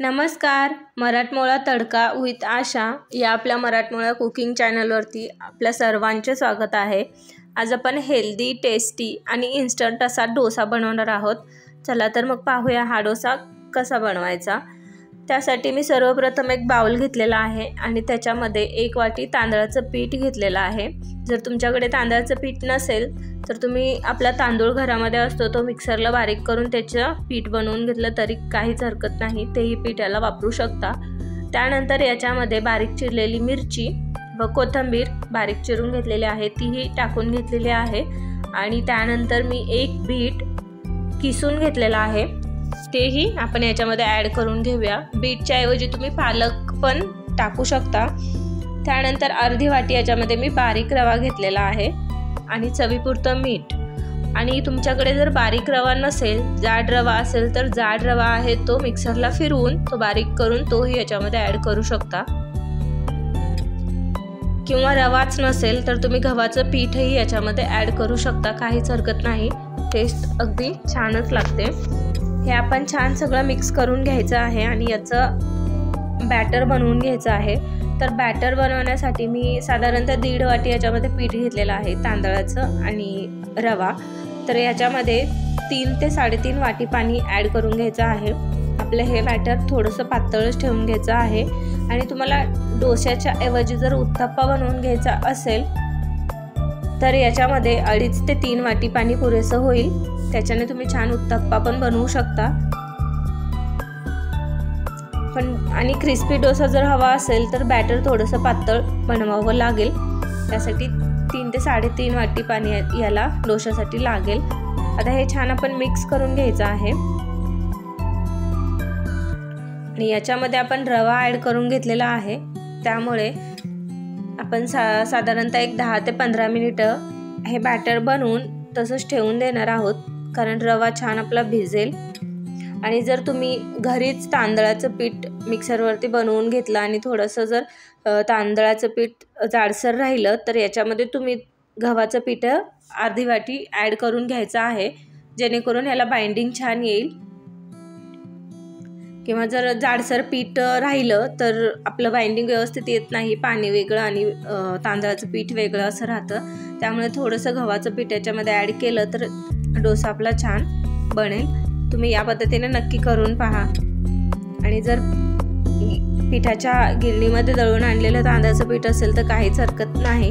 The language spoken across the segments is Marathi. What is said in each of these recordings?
नमस्कार. मराठमोळा तडका विथ आशा या आपल्या मराठमोळा कुकिंग चॅनलवरती आपल्या सर्वांचे स्वागत आहे. आज आपण हेल्दी, टेस्टी आणि इन्स्टंट असा डोसा बनवणार आहोत. चला तर मग पाहूया हा डोसा कसा बनवायचा. त्यासाठी मी सर्वप्रथम एक बाउल घेतलेला आहे आणि त्याच्यामध्ये 1 वाटी तांदळाचं पीठ घेतलेलं आहे. जर तुमच्याकडे तांदळाचं पीठ नसेल तर तुम्ही आपला तांदूळ घरामध्ये असतो तो मिक्सरला बारीक करून त्याचं पीठ बनवून घेतलं तरी काहीच हरकत नाही, तेही पीठ याला वापरू शकता. त्यानंतर याच्यामध्ये बारीक चिरलेली मिरची व कोथिंबीर बारीक चिरून घेतलेली आहे तीही टाकून घेतलेली आहे. आणि त्यानंतर मी 1 बीट किसून घेतलेला आहे तेही आपण याच्यामध्ये ॲड करून घेऊया. बीटच्या ऐवजी तुम्ही पालक पण टाकू शकता. त्यानंतर अर्धी वाटी याच्यामध्ये मी बारीक रवा घेतलेला आहे आणि चवीपुरतं मीठ. आणि तुमच्याकडे जर बारीक रवा नसेल, जाड रवा असेल तर जाड रवा आहे तो मिक्सरला फिरवून तो बारीक करून तोही याच्यामध्ये ॲड करू शकता. किंवा रवाच नसेल तर तुम्ही गव्हाचं पीठही याच्यामध्ये ॲड करू शकता, काहीच हरकत नाही, टेस्ट अगदी छानच लागते. हे आपण छान सगळं मिक्स करून घ्यायचं आहे आणि याचं बॅटर बनवून घ्यायचं आहे. तर बॅटर बनवण्यासाठी मी साधारणतः 1.5 वाटी याच्यामध्ये पीठ घेतलेलं आहे तांदळाचं आणि रवा. तर याच्यामध्ये 3 ते 3.5 वाटी पाणी ॲड करून घ्यायचं आहे. आपलं हे बॅटर थोडंसं पातळच ठेवून घ्यायचं आहे. आणि तुम्हाला डोश्याच्या ऐवजी जर उत्तप्पा बनवून घ्यायचा असेल तर याच्यामध्ये 2.5 ते 3 वाटी पाणी पुरेसं होईल. त्याच्याने तुम्ही छान उत्तप्पा पण बनवू शकता. आणि क्रिस्पी डोसा जर हवा असेल तर बॅटर थोडंसं पातळ बनवावं लागेल. त्यासाठी 3 ते 3.5 वाटी पाणी याला डोशासाठी लागेल. आता हे छान आपण मिक्स करून घ्यायचं आहे. आणि याच्यामध्ये आपण रवा ॲड करून घेतलेला आहे, त्यामुळे आपण साधारणतः 10 ते 15 मिनिटं हे बॅटर बनवून तसंच ठेवून देणार आहोत, कारण रवा छान आपला भिजेल. आणि जर तुम्ही घरीच तांदळाचं पीठ मिक्सरवरती बनवून घेतलं आणि थोडंसं जर तांदळाचं पीठ जाडसर राहिलं तर याच्यामध्ये तुम्ही गव्हाचं पीठ अर्धी वाटी ॲड करून घ्यायचं आहे, जेणेकरून याला बाइंडिंग छान येईल. किंवा जर जाडसर पीठ राहिलं तर आपलं बाइंडिंग व्यवस्थित येत नाही, पाणी वेगळं आणि तांदळाचं पीठ वेगळं असं राहतं. त्यामुळे थोडंसं गव्हाचं पीठ याच्यामध्ये ॲड केलं तर डोसा आपला छान बनेल. तुम्ही या पद्धतीने नक्की करून पहा. आणि जर पिठाच्या गिरणीमध्ये दळून आणलेलं तांदळाचं पीठ असेल तर काहीच हरकत नाही,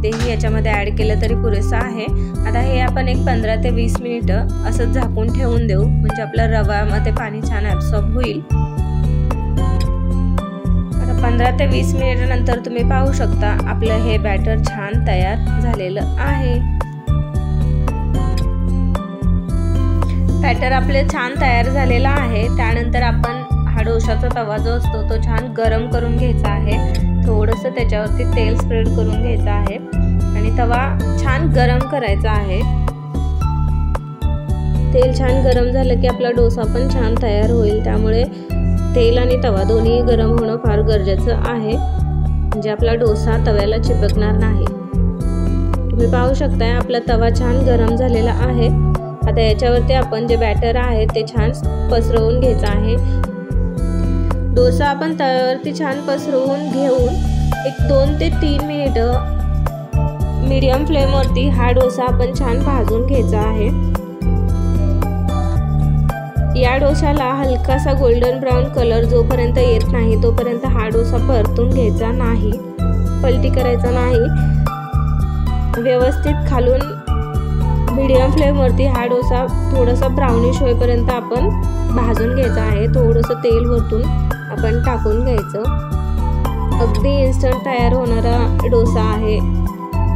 तेही याच्यामध्ये ॲड केलं तरी पुरेसं आहे. आता हे आपण 15 ते 20 मिनिटं असंच झाकून ठेवून देऊ, म्हणजे आपल्या रव्यामध्ये पाणी छान ॲब्सॉर्ब होईल. आता 15 ते 20 मिनिटानंतर तुम्ही पाहू शकता आपलं हे बॅटर छान तयार झालेलं आहे. बॅटर आपले छान तयार झालेला आहे. त्यानंतर आपण हा डोशाचा तवा जो असतो तो छान गरम करून घ्यायचा आहे. थोडंसं त्याच्यावरती तेल स्प्रेड करून घ्यायचं आहे आणि तवा छान गरम करायचा आहे. तेल छान गरम झालं की आपला डोसा पण छान तयार होईल. त्यामुळे तेल आणि तवा दोन्ही गरम होणं फार गरजेचं आहे, म्हणजे आपला डोसा तव्याला चिपकणार नाही. तुम्ही पाहू शकताय आपला तवा छान गरम झालेला आहे. आता याच्यावरती आपण जे बॅटर आहे ते छान पसरवून घ्यायचं आहे. डोसा आपण तव्यावरती छान पसरवून घेऊन 2 ते 3 मिनिटं मीडियम फ्लेमवरती हा डोसा आपण छान भाजून घ्यायचा आहे. या डोशाला हलकासा गोल्डन ब्राऊन कलर जोपर्यंत येत नाही तोपर्यंत हा डोसा परतून घ्यायचा नाही, पलटी करायचा नाही. व्यवस्थित खालून मीडियम फ्लेमवरती हा डोसा थोडासा ब्राउनिश होईपर्यंत आपण भाजून घ्यायचा आहे. थोडंसं तेल वरतून आपण टाकून घ्यायचं. अगदी इन्स्टंट तयार होणारा डोसा आहे.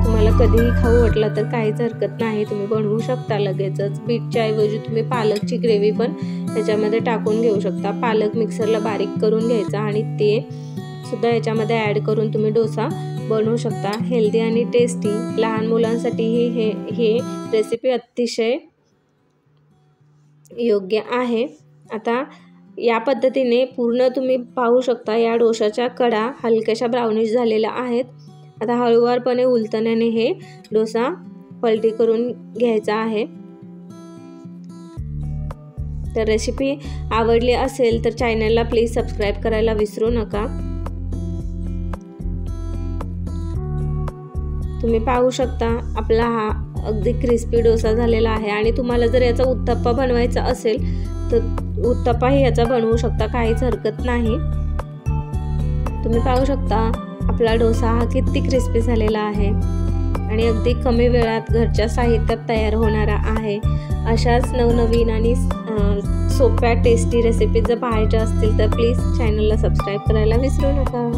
तुम्हाला कधीही खाऊ वाटलं तर काहीच हरकत नाही, तुम्ही बनवू शकता लगेचच. बीटच्या ऐवजी तुम्ही पालकची ग्रेव्ही पण त्याच्यामध्ये टाकून घेऊ शकता. पालक मिक्सरला बारीक करून घ्यायचा आणि ते सुद्धा याच्यामध्ये ॲड करून तुम्ही डोसा बनवू शकता. हेल्दी आणि टेस्टी, लहान मुलांसाठीही हे रेसिपी अतिशय योग्य आहे. आता या पद्धतीने पूर्ण तुम्ही पाहू शकता या डोशाच्या कडा हलक्याशा ब्राउनिश झालेल्या आहेत. आता हळूवारपणे उलटण्याने हे डोसा पलटी करून घ्यायचा आहे. तर रेसिपी आवडली असेल तर चॅनलला प्लीज सबस्क्राईब करायला विसरू नका। तुम्ही पाहू शकता आपला हा अगदी क्रिस्पी डोसा झालेला आहे। आणि तुम्हाला जर याचा उत्तप्पा बनवायचा असेल तर उत्तप्पाही याचा बनवू शकता, काहीच हरकत नाही। तुम्ही पाहू शकता आपला डोसा हा किती क्रिस्पी झालेला आहे आणि अगदी कमी वेळात घरच्या साहित्यात तयार होणारा आहे। अशाच नवनवीन आणि सोप्या टेस्टी रेसिपीज जर पाहायच्या असतील तर प्लीज चॅनलला सबस्क्राईब करायला विसरू नका।